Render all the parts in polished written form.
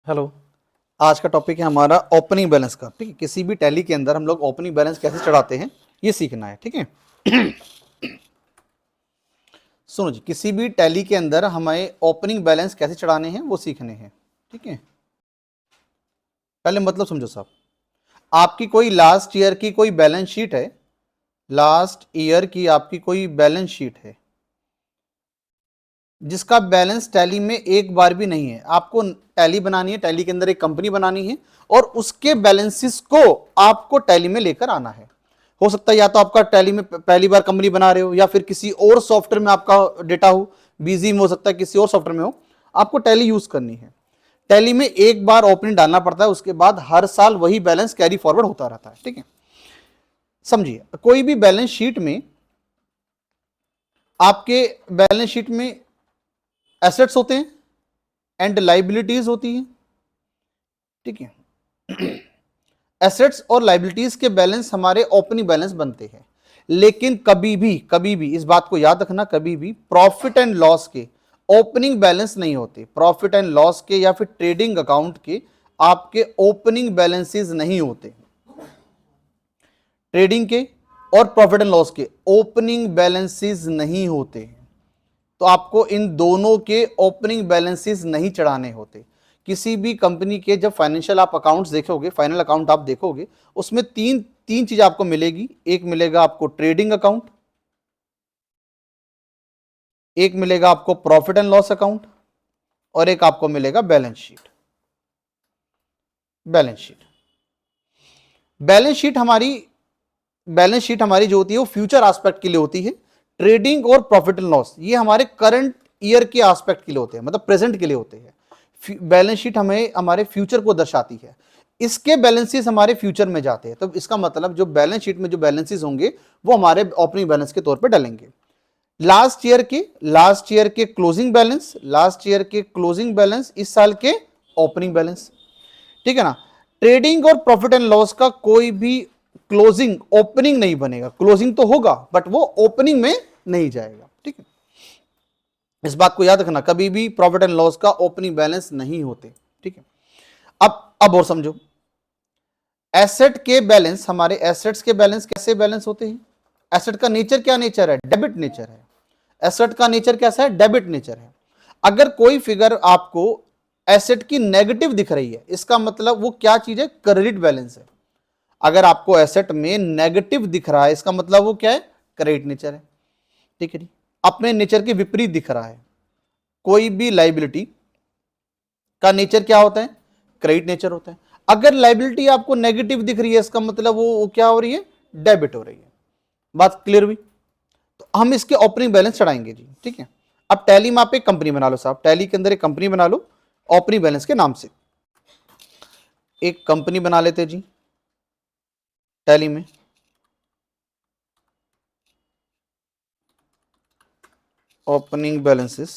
Hello. आज का topic है हमारा ओपनिंग बैलेंस का। ठीक है, किसी भी टैली के अंदर हम लोग ओपनिंग बैलेंस कैसे चढ़ाते हैं ये सीखना है। ठीक है, सुनो जी, किसी भी टैली के अंदर हमें ओपनिंग बैलेंस कैसे चढ़ाने हैं वो सीखने हैं। ठीक है, पहले मतलब समझो साहब। आपकी कोई लास्ट ईयर की कोई बैलेंस शीट है, लास्ट ईयर की आपकी कोई बैलेंस शीट है जिसका बैलेंस टैली में एक बार भी नहीं है। आपको टैली बनानी है, टैली के अंदर एक कंपनी बनानी है और उसके बैलेंसेस को आपको टैली में लेकर आना है। हो सकता है या तो आपका टैली में पहली बार कंपनी बना रहे हो या फिर किसी और सॉफ्टवेयर में आपका डेटा हो, बिजी में हो सकता है, किसी और सॉफ्टवेयर में हो, आपको टैली यूज करनी है। टैली में एक बार ओपनिंग डालना पड़ता है, उसके बाद हर साल वही बैलेंस कैरी फॉरवर्ड होता रहता है। ठीक है, समझिए, कोई भी बैलेंस शीट में आपके बैलेंस शीट में एसेट्स होते हैं एंड लाइबिलिटीज होती है। ठीक है, एसेट्स और लाइबिलिटीज के बैलेंस हमारे ओपनिंग बैलेंस बनते हैं। लेकिन कभी भी इस बात को याद रखना, कभी भी प्रॉफिट एंड लॉस के ओपनिंग बैलेंस नहीं होते। प्रॉफिट एंड लॉस के या फिर ट्रेडिंग अकाउंट के आपके ओपनिंग बैलेंसेस नहीं होते। ट्रेडिंग के और प्रॉफिट एंड लॉस के ओपनिंग बैलेंसेस नहीं होते। तो आपको इन दोनों के ओपनिंग बैलेंसेस नहीं चढ़ाने होते। किसी भी कंपनी के जब फाइनेंशियल आप अकाउंट्स देखोगे, फाइनल अकाउंट आप देखोगे, उसमें तीन तीन चीज आपको मिलेगी। एक मिलेगा आपको ट्रेडिंग अकाउंट, एक मिलेगा आपको प्रॉफिट एंड लॉस अकाउंट और एक आपको मिलेगा balance sheet. Balance sheet balance sheet हमारी बैलेंस शीट हमारी जो होती है वो फ्यूचर एस्पेक्ट के लिए होती है। ट्रेडिंग और प्रॉफिट एंड लॉस ये हमारे करंट ईयर के एस्पेक्ट के लिए होते हैं, मतलब प्रेजेंट के लिए होते हैं। बैलेंस शीट हमें हमारे फ्यूचर को दर्शाती है। इसके बैलेंसेस हमारे फ्यूचर में जाते हैं, तो इसका मतलब जो बैलेंस शीट में जो बैलेंसेस होंगे वो हमारे ओपनिंग बैलेंस के तौर पर डलेंगे। लास्ट ईयर के क्लोजिंग बैलेंस, इस साल के ओपनिंग बैलेंस। ठीक है ना। ट्रेडिंग और प्रॉफिट एंड लॉस का कोई भी क्लोजिंग ओपनिंग नहीं बनेगा। क्लोजिंग तो होगा बट वो ओपनिंग में नहीं जाएगा। ठीक है, इस बात को याद रखना, कभी भी प्रॉफिट एंड लॉस का ओपनिंग बैलेंस नहीं होते। ठीक है, अब और समझो। एसेट के बैलेंस, हमारे एसेट्स के बैलेंस कैसे बैलेंस होते हैं? एसेट का नेचर क्या नेचर है? डेबिट नेचर है। एसेट का नेचर कैसा है? डेबिट नेचर है। अगर कोई फिगर आपको एसेट की नेगेटिव दिख रही है, इसका मतलब वो क्या चीज है? क्रेडिट बैलेंस है। अगर आपको एसेट में नेगेटिव दिख रहा है, इसका मतलब वो क्या है? क्रेडिट नेचर है। ठीक है जी। अपने नेचर के विपरीत दिख रहा है, कोई भी लाइबिलिटी का नेचर क्या होता है? क्रेडिट नेचर होता है। अगर लाइबिलिटी आपको नेगेटिव दिख रही है, इसका मतलब वो क्या हो रही है? डेबिट हो रही है। बात क्लियर हुई? तो हम इसके ओपनिंग बैलेंस चढ़ाएंगे जी। ठीक है, अब टैली में आप एक कंपनी बना लो साहब, टैली के अंदर एक कंपनी बना लो ओपनिंग बैलेंस के नाम से। एक कंपनी बना लेते जी टैली में, ओपनिंग बैलेंसेस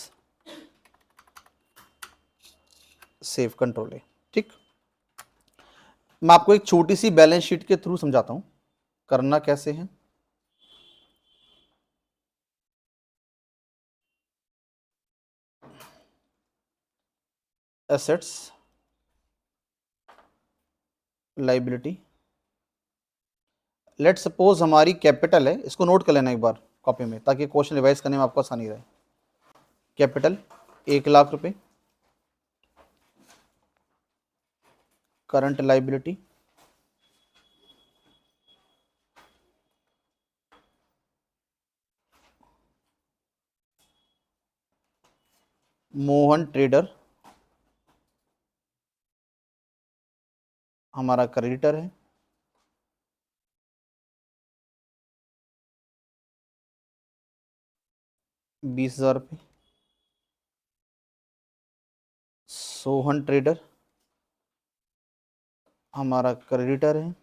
सेव कंट्रोल है। ठीक, मैं आपको एक छोटी सी बैलेंस शीट के थ्रू समझाता हूं करना कैसे है। एसेट्स, लाइबिलिटी, लेट सपोज हमारी कैपिटल है, इसको नोट कर लेना एक बार कॉपी में ताकि क्वेश्चन रिवाइज करने में आपको आसानी रहे। कैपिटल 1 लाख रुपए, करंट लाइबिलिटी 'मोहन ट्रेडर' हमारा क्रेडिटर है। 20,000 रुपये। सोहन ट्रेडर हमारा क्रेडिटर है।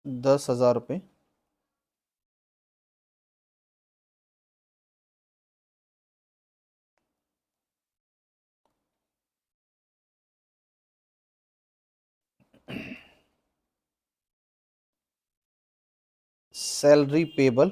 10,000 रुपये। Salary payable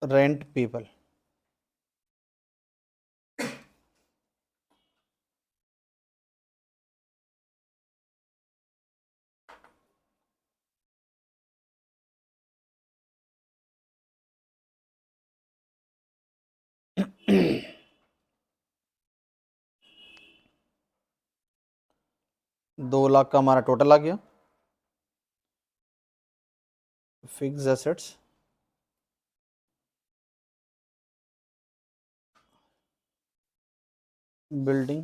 rent people. दो लाख का हमारा टोटल आ गया। Fix assets building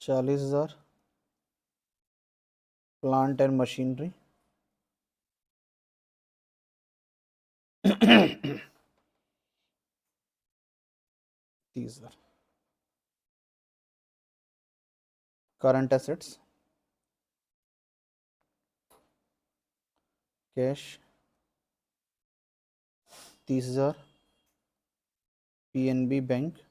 40,000, plant and machinery 30,000, current assets cash 30,000, PNB bank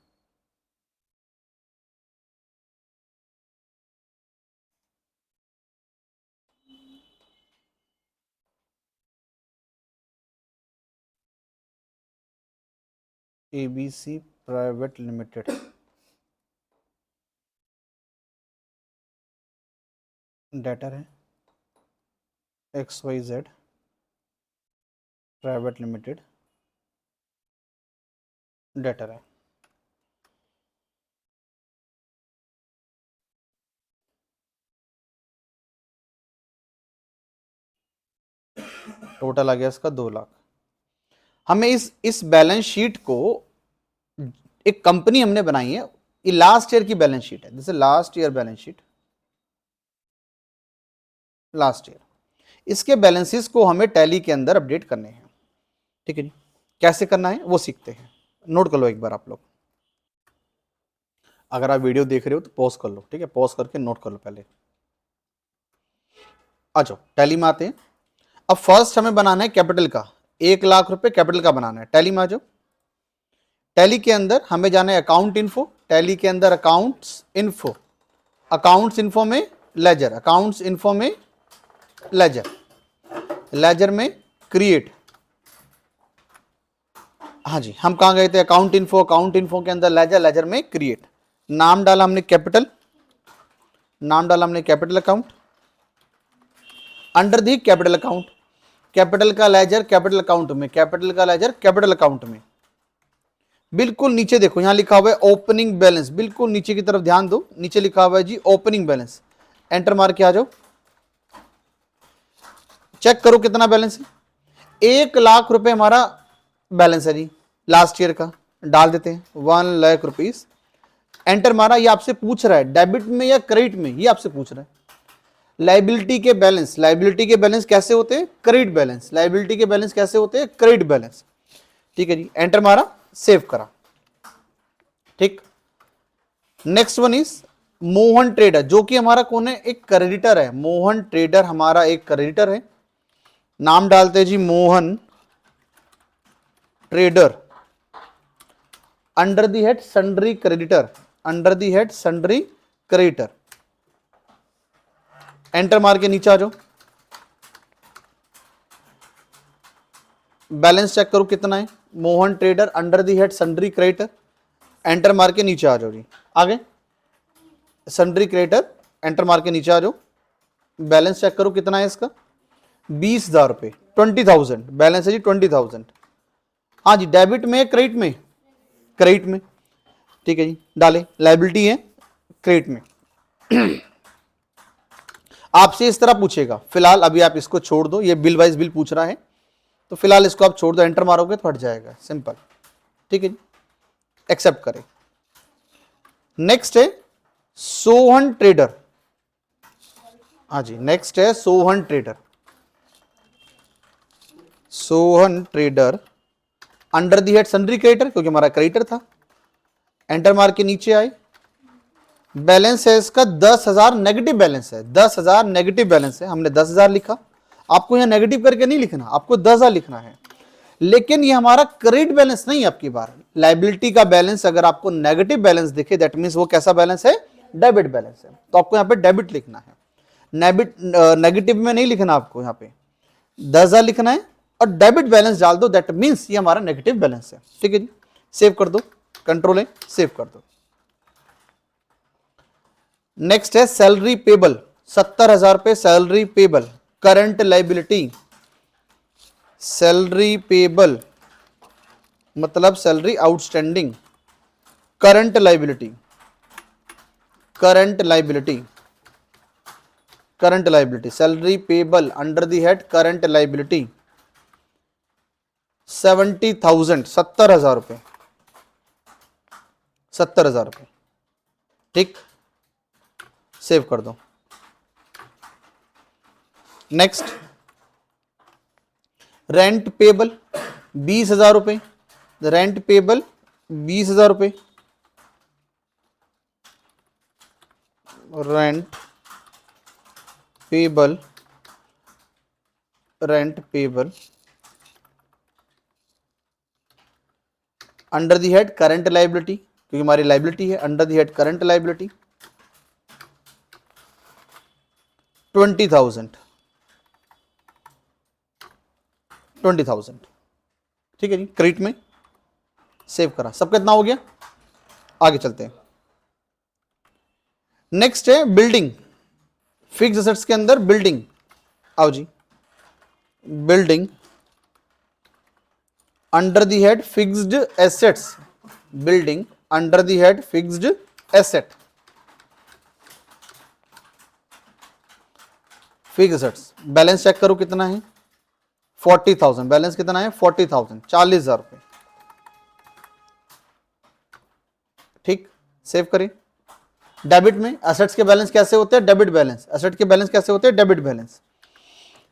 'ABC private limited' debtor है 'XYZ प्राइवेट लिमिटेड' डेटर है। टोटल आ गया इसका 2 लाख। हमें इस बैलेंस शीट को, एक कंपनी हमने बनाई है, ये लास्ट ईयर की बैलेंस शीट है, जैसे last year balance sheet, last year, इसके बैलेंसेस को हमें टैली के अंदर अपडेट करने हैं। ठीक है जी, कैसे करना है वो सीखते हैं। नोट कर लो एक बार आप लोग, अगर आप वीडियो देख रहे हो तो पॉज कर लो, ठीक है, पॉज करके नोट कर लो पहले। आ जाओ टैली में आते हैं। अब फर्स्ट हमें बनाना है कैपिटल का, 1 लाख रुपए कैपिटल का बनाना है। टैली में आ जाओ। टैली के अंदर हमें जाना है अकाउंट इन्फो, टैली के अंदर अकाउंट्स इन्फो, अकाउंट्स इन्फो में लेजर, अकाउंट्स इन्फो में लेजर, लेजर में क्रिएट। हाँ जी, हम कहाँ गए थे, अकाउंट इन्फो, अकाउंट इन्फो के अंदर लेजर, लेजर में क्रिएट। नाम डाला हमने कैपिटल, नाम डाला हमने capital account, under the capital account, capital का लेजर कैपिटल अकाउंट में, कैपिटल का लेजर कैपिटल अकाउंट में। बिल्कुल नीचे देखो, यहां लिखा हुआ है ओपनिंग बैलेंस, बिल्कुल नीचे की तरफ ध्यान दो, नीचे लिखा हुआ है जी ओपनिंग बैलेंस। एंटर मार के आ जाओ, चेक करो कितना बैलेंस है। 1 लाख रुपए हमारा बैलेंस है जी लास्ट ईयर का, डाल देते हैं 1 लाख रुपीज। एंटर मारा, ये आपसे पूछ रहा है डेबिट में या क्रेडिट में, ये आपसे पूछ रहा है। लाइबिलिटी के बैलेंस, लाइबिलिटी के बैलेंस कैसे होते हैं, क्रेडिट बैलेंस, लाइबिलिटी के बैलेंस कैसे होते हैं, क्रेडिट बैलेंस। ठीक है जी, एंटर मारा, सेव करा। ठीक, next one is Mohan trader, जो कि हमारा कौन है, एक क्रेडिटर है। मोहन ट्रेडर हमारा एक क्रेडिटर है। नाम डालते हैं जी Mohan trader, under the head sundry creditor, under the head sundry creditor. Enter मार के नीचे आ जाओ, बैलेंस चेक करो कितना है। Mohan trader under the head sundry creditor, enter मार के नीचे आ जाओ जी। आगे सन्ड्री क्रेडिटर, एंटर मार के नीचे आ जाओ, बैलेंस चेक करो कितना है इसका, 20,000 रुपए, 20,000 बैलेंस है जी, 20,000। हाँ जी, डेबिट में क्रेडिट में, क्रेडिट में। ठीक है जी, डाले, लाइबिलिटी है क्रेडिट में। आपसे इस तरह पूछेगा, फिलहाल अभी आप इसको छोड़ दो, ये बिल वाइज बिल पूछ रहा है, तो फिलहाल इसको आप छोड़ दो, एंटर मारोगे तो हट जाएगा, सिंपल। ठीक है जी, एक्सेप्ट करें। नेक्स्ट है सोहन ट्रेडर। हाँ जी, नेक्स्ट है Sohan trader, Sohan trader under the head sundry creditor, क्योंकि हमारा क्रेडिटर था। एंटर मार के नीचे आए, बैलेंस है इसका 10,000 नेगेटिव बैलेंस है, 10,000 नेगेटिव बैलेंस है। हमने 10,000 लिखा, आपको यहां नेगेटिव करके नहीं लिखना, आपको 10,000 लिखना है। लेकिन ये हमारा क्रेडिट बैलेंस नहीं है आपकी बार। लाइबिलिटी का बैलेंस अगर आपको नेगेटिव बैलेंस दिखे, दैट मींस वो कैसा बैलेंस है, डेबिट बैलेंस है, तो आपको यहां पे डेबिट लिखना है। नेगेटिव में नहीं लिखना, आपको यहां पे 10,000 लिखना है और डेबिट बैलेंस डाल दो, दैट मीन्स ये हमारा नेगेटिव बैलेंस है। ठीक है जी, सेव कर दो, कंट्रोल है, सेव कर दो। नेक्स्ट है सैलरी पेबल, 70,000 रुपए salary payable, current liability. Salary payable मतलब salary outstanding, current liability, current liability, current liability, salary payable under the head current liability 70,000, 70,000 रुपए, 70,000 रुपए। ठीक, सेव कर दो। नेक्स्ट रेंट पेबल 20,000 रुपए, रेंट पेबल 20,000 रुपए, rent payable, rent payable under the head current liability, क्योंकि हमारी लाइबिलिटी है, under the head current liability 20,000, 20,000। ठीक है जी, क्रेडिट में सेव करा, सबका इतना हो गया। आगे चलते हैं। नेक्स्ट है बिल्डिंग, फिक्स एसेट्स के अंदर बिल्डिंग, आओ जी, building under the head fixed assets, building under the head fixed asset, fix assets, balance check करो कितना है, 40,000, बैलेंस कितना है 40,000, 40,000 रुपए। ठीक, सेव करें। डेबिट में एसेट्स के बैलेंस कैसे होते हैं, डेबिट बैलेंस, एसेट के बैलेंस कैसे होते हैं, डेबिट बैलेंस,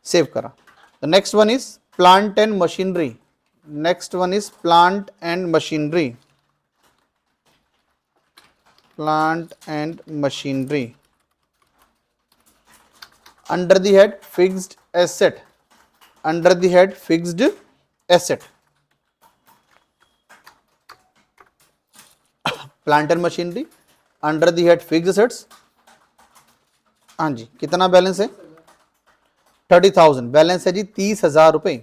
सेव करा। The next one is plant and machinery, next one is plant and machinery, plant and machinery under the head fixed asset, under the head fixed asset, plant and machinery under the head fixed assets. हाँ जी, कितना balance है 30,000, balance है जी 30,000 रुपए,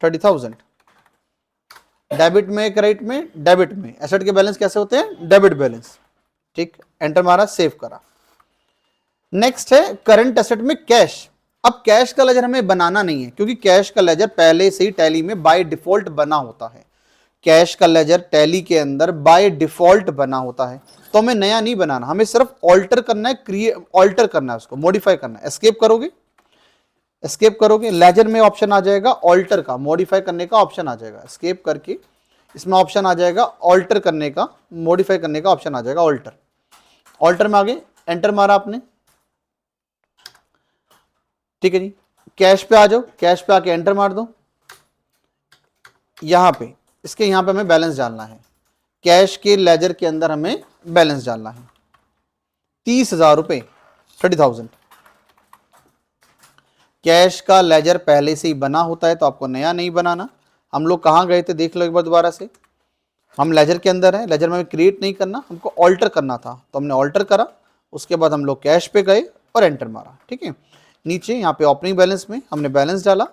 30,000। Debit में credit में, debit में, asset के balance कैसे होते हैं, डेबिट बैलेंस। ठीक, एंटर मारा, सेव करा। नेक्स्ट है करंट एसेट में कैश। अब कैश का लेजर हमें बनाना नहीं है, क्योंकि कैश का लेजर पहले से ही टैली में बाय डिफॉल्ट बना होता है। कैश का लेजर टैली के अंदर बाय डिफॉल्ट बना होता है, तो हमें नया नहीं बनाना, हमें सिर्फ ऑल्टर करना है, ऑल्टर करना है, उसको मॉडिफाई करना है। एस्केप करोगे, एस्केप करोगे, लेजर में ऑप्शन आ जाएगा ऑल्टर का, मॉडिफाई करने का ऑप्शन आ जाएगा। एस्केप करके इसमें ऑप्शन आ जाएगा ऑल्टर करने का, मॉडिफाई करने का ऑप्शन आ जाएगा ऑल्टर। ऑल्टर में आगे एंटर मारा आपने, ठीक है जी। कैश पे आ जाओ, कैश पे आके एंटर मार दो। यहां पे इसके यहां पे हमें बैलेंस डालना है, कैश के लेजर के अंदर हमें बैलेंस डालना है 30,000 रुपए, 30,000। कैश का लेजर पहले से ही बना होता है, तो आपको नया नहीं बनाना। हम लोग कहाँ गए थे देख लो एक बार दोबारा से, हम लेजर के अंदर है, लेजर में हमें क्रिएट नहीं करना, हमको ऑल्टर करना था, तो हमने ऑल्टर करा। उसके बाद हम लोग कैश पे गए और एंटर मारा। ठीक है, नीचे यहाँ पे ओपनिंग बैलेंस में हमने बैलेंस डाला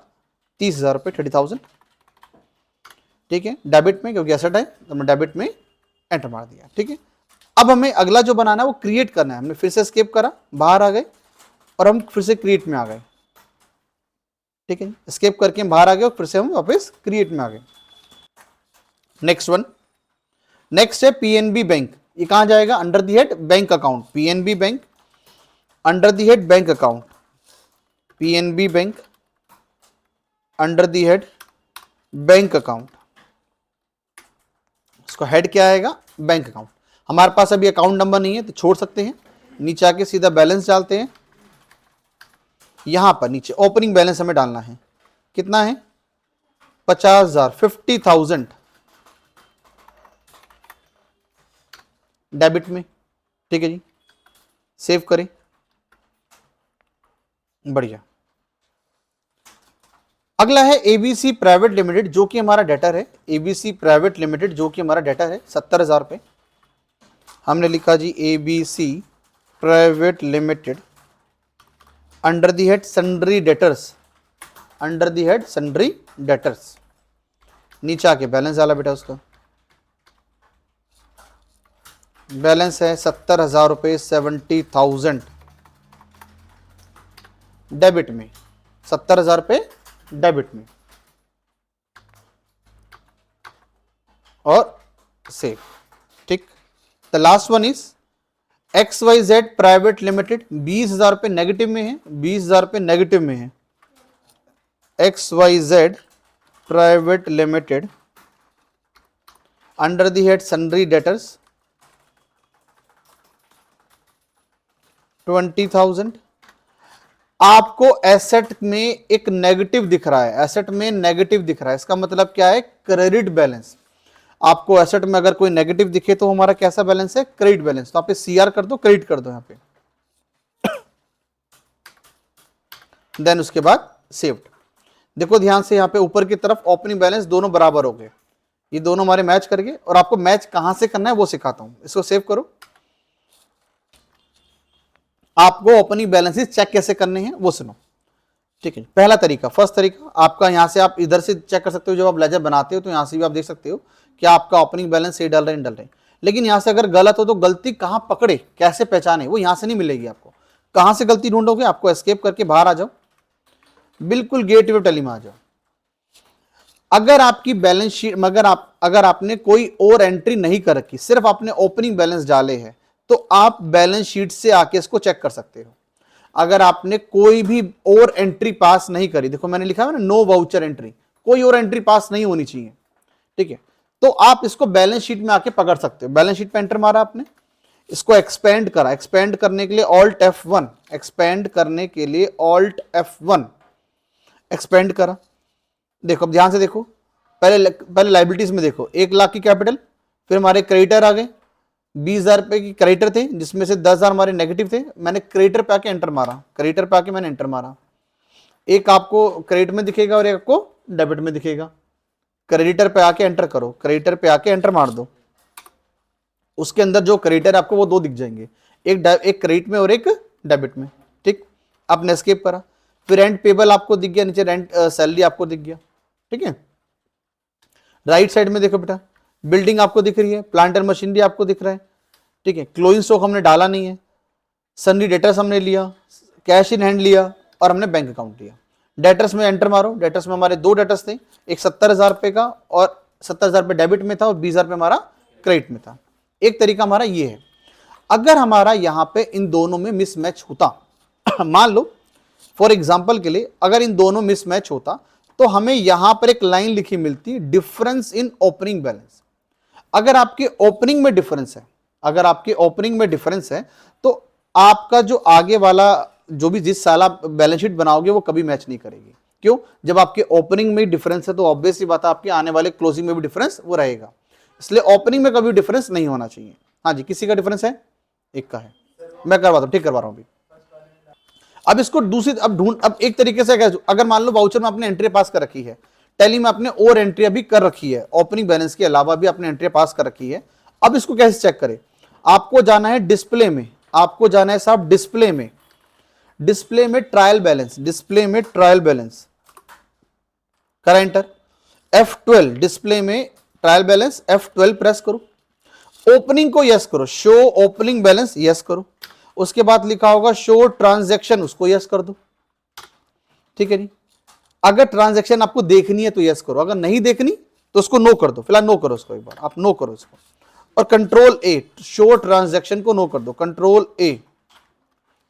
30,000 रुपये, 30,000। ठीक है, डेबिट में क्योंकि एसेट है तो हमने डेबिट में एंटर मार दिया। ठीक है, अब हमें अगला जो बनाना है वो क्रिएट करना है। हमने फिर से एस्केप करा, बाहर आ गए और हम फिर से क्रिएट में आ गए। ठीक है, एस्केप करके हम बाहर आ गए और फिर से हम वापस क्रिएट में आ गए। नेक्स्ट वन, नेक्स्ट है पीएनबी बैंक। ये कहां जाएगा, under the head bank account, PNB bank under the head bank account, PNB bank under the head bank account. इसको हेड क्या आएगा, बैंक अकाउंट। हमारे पास अभी अकाउंट नंबर नहीं है तो छोड़ सकते हैं, नीचे आके सीधा बैलेंस डालते हैं। यहां पर नीचे ओपनिंग बैलेंस हमें डालना है, कितना है 50,000, 50,000 डेबिट में। ठीक है जी, सेव करें, बढ़िया। अगला है एबीसी प्राइवेट लिमिटेड, जो कि हमारा डेटर है। एबीसी प्राइवेट लिमिटेड जो कि हमारा डेटर है 70,000 रुपये। हमने लिखा जी ABC private limited under the head sundry debtors, under the head sundry debtors, नीचे आके बैलेंस डाला बेटा, उसका बैलेंस है 70,000 रुपये, 70,000 डेबिट में, 70,000 रुपये डेबिट में, और सेव। ठीक, the last one is XYZ private limited, 20,000 रुपये नेगेटिव में है, 20,000 रुपये नेगेटिव में है। XYZ private limited under the head sundry debtors 20,000। आपको एसेट में एक नेगेटिव दिख रहा है, एसेट में नेगेटिव दिख रहा है, इसका मतलब क्या है? Credit balance. आपको एसेट में अगर कोई नेगेटिव दिखे तो हमारा कैसा बैलेंस है? Credit balance. तो आप CR कर दो, क्रेडिट कर दो यहां पे, देन उसके बाद सेव्ड। देखो ध्यान से, यहां पे ऊपर की तरफ ओपनिंग बैलेंस दोनों बराबर हो गए, ये दोनों हमारे मैच कर गए, और आपको मैच कहां से करना है वो सिखाता हूं। इसको सेव करो। आपको ओपनिंग बैलेंसेस चेक कैसे करने हैं वो सुनो। ठीक है, पहला तरीका, फर्स्ट तरीका आपका, यहां से आप इधर से चेक कर सकते हो, जब आप लेजर बनाते हो तो यहां से भी आप देख सकते हो कि आपका ओपनिंग बैलेंस सही डल रहे हैं, डल रहे। लेकिन यहां से अगर गलत हो तो गलती कहां पकड़े, कैसे पहचाने, वो यहां से नहीं मिलेगी आपको। कहां से गलती ढूंढोगे? आपको एस्केप करके बाहर आ जाओ, बिल्कुल गेटवे टैली में आ जाओ। अगर आपकी बैलेंस शीट, अगर आपने कोई और एंट्री नहीं कर रखी, सिर्फ आपने ओपनिंग बैलेंस डाले हैं, तो आप बैलेंस शीट से आके इसको चेक कर सकते हो। अगर आपने कोई भी और एंट्री पास नहीं करी, देखो मैंने लिखा है ना, नो वाउचर एंट्री, कोई और एंट्री पास नहीं होनी चाहिए। ठीक है, तो आप इसको बैलेंस शीट में आके पकड़ सकते हो। बैलेंस शीट पे एंटर मारा आपने, इसको एक्सपेंड करा, एक्सपेंड करने के लिए ऑल्ट F1, एक्सपेंड करने के लिए ऑल्ट F1, एक्सपेंड करा। देखो अब ध्यान से देखो, पहले लाइबिलिटीज में देखो, 1,00,000 की कैपिटल, फिर हमारे क्रेडिटर आ गए, 20,000 रुपए की क्रेडिटर थे, जिसमें से 10,000 हमारे नेगेटिव थे। मैंने क्रेडिटर पे आके एंटर मारा, क्रेडिटर पे आके मैंने एंटर मारा। एक आपको क्रेडिट में दिखेगा और एक आपको डेबिट में दिखेगा। क्रेडिटर पे आके एंटर करो, क्रेडिटर पे आके एंटर मार दो, उसके अंदर जो क्रेडिटर आपको वो दो दिख जाएंगे, एक क्रेडिट में और एक डेबिट में। ठीक, आपने एस्केप करा, फिर रेंट पेबल आपको दिख गया, नीचे रेंट सैलरी आपको दिख गया। ठीक है, राइट साइड में देखो बेटा, बिल्डिंग आपको दिख रही है, प्लांट एंड मशीनरी आपको दिख रहा है। ठीक है, क्लोजिंग स्टॉक हमने डाला नहीं है, सन्नी डेटर्स हमने लिया, कैश इन हैंड लिया, और हमने बैंक अकाउंट लिया। डेटर्स में एंटर मारो, डेटर्स में हमारे दो डेटर्स थे, एक 70,000 रुपए का, और 70,000 रुपए डेबिट में था, और 20,000 रुपए हमारा क्रेडिट में था। एक तरीका हमारा ये है। अगर हमारा यहां पे इन दोनों में मिसमैच होता मान लो फॉर एग्जाम्पल के लिए, अगर इन दोनों मिसमैच होता तो हमें यहां पर एक लाइन लिखी मिलती, डिफरेंस इन ओपनिंग बैलेंस। अगर आपके ओपनिंग में डिफरेंस है, अगर आपके ओपनिंग में डिफरेंस है, तो आपका जो आगे वाला, जो भी जिस साल आप बैलेंस शीट बनाओगे वो कभी मैच नहीं करेगी। क्यों? जब आपके ओपनिंग में डिफरेंस है तो ऑब्वियस सी बात है आपके आने वाले क्लोजिंग में भी डिफरेंस वो रहेगा, इसलिए ओपनिंग में कभी डिफरेंस नहीं होना चाहिए। हाँ जी, किसी का डिफरेंस है? एक का है, मैं करवा दूं, ठीक करवा रहा हूं अभी। अब इसको दूसरी, अब एक तरीके से क्या, अगर मान लो वाउचर में आपने एंट्री पास कर रखी है, टैली में आपने और एंट्री अभी कर रखी है, ओपनिंग बैलेंस के अलावा भी आपने एंट्री पास कर रखी है। अब इसको कैसे चेक करें? आपको जाना है डिस्प्ले में, आपको जाना है साहब डिस्प्ले में, डिस्प्ले में ट्रायल बैलेंस, डिस्प्ले में ट्रायल बैलेंस करा एंटर, F12 डिस्प्ले में ट्रायल बैलेंस, F12 प्रेस करो, ओपनिंग को यस करो, शो ओपनिंग बैलेंस यस करो, उसके बाद लिखा होगा शो ट्रांजैक्शन, उसको यस कर दो। ठीक है जी, अगर ट्रांजैक्शन आपको देखनी है तो यस करो, अगर नहीं देखनी तो उसको नो कर दो, फिलहाल नो करो उसको, एक बार आप नो करो इसको, और कंट्रोल ए, शो ट्रांजैक्शन को नो कर दो, कंट्रोल ए,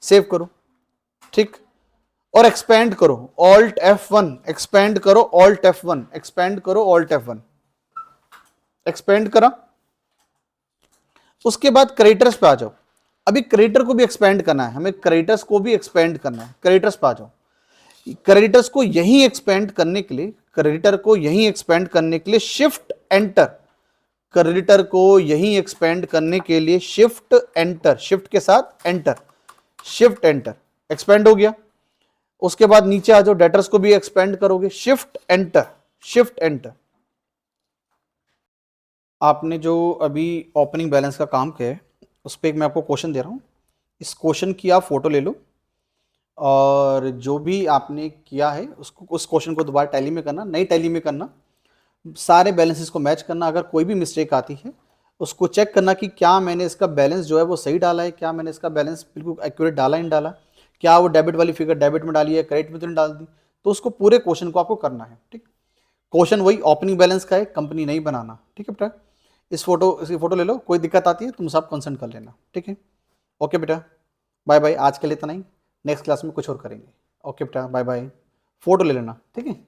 सेव करो। ठीक, और एक्सपेंड करो, ऑल्ट F1, एक्सपेंड करो, ऑल्ट F1, एक्सपेंड करो, ऑल्ट F1, एक्सपेंड करा। उसके बाद क्रेडिटर्स पे आ जाओ, अभी क्रेडिटर को भी एक्सपेंड करना है हमें, क्रेडिटर्स को भी एक्सपेंड करना है, क्रेडिटर्स पे आ जाओ। क्रेडिटर्स को यहीं एक्सपेंड करने के लिए, क्रेडिटर को यहीं एक्सपेंड करने के लिए शिफ्ट एंटर, क्रेडिटर को यहीं एक्सपेंड करने के लिए शिफ्ट एंटर, शिफ्ट के साथ एंटर, शिफ्ट एंटर, एक्सपेंड हो गया। उसके बाद नीचे आ जाओ, डेटर्स को भी एक्सपेंड करोगे, शिफ्ट एंटर, शिफ्ट एंटर। आपने जो अभी ओपनिंग बैलेंस का काम किया है उस पर मैं आपको क्वेश्चन दे रहा हूं, इस क्वेश्चन की आप फोटो ले लो और जो भी आपने किया है उसको, उस क्वेश्चन को दोबारा टैली में करना, नई टैली में करना, सारे बैलेंसेस को मैच करना। अगर कोई भी मिस्टेक आती है उसको चेक करना कि क्या मैंने इसका बैलेंस जो है वो सही डाला है, क्या मैंने इसका बैलेंस बिल्कुल एक्यूरेट डाला नहीं डाला, क्या वो डेबिट वाली फिगर डेबिट में डाली है, क्रेडिट में तो नहीं डाल दी। तो उसको पूरे क्वेश्चन को आपको करना है। ठीक, क्वेश्चन वही ओपनिंग बैलेंस का है, कंपनी नहीं बनाना। ठीक है बेटा, इसकी फोटो ले लो, कोई दिक्कत आती है तुम सब कंसल्ट कर लेना। ठीक है, ओके बेटा, बाय बाय। आज के लिए इतना ही, नेक्स्ट क्लास में कुछ और करेंगे। ओके बेटा, बाय बाय। फोटो ले लेना, ठीक है।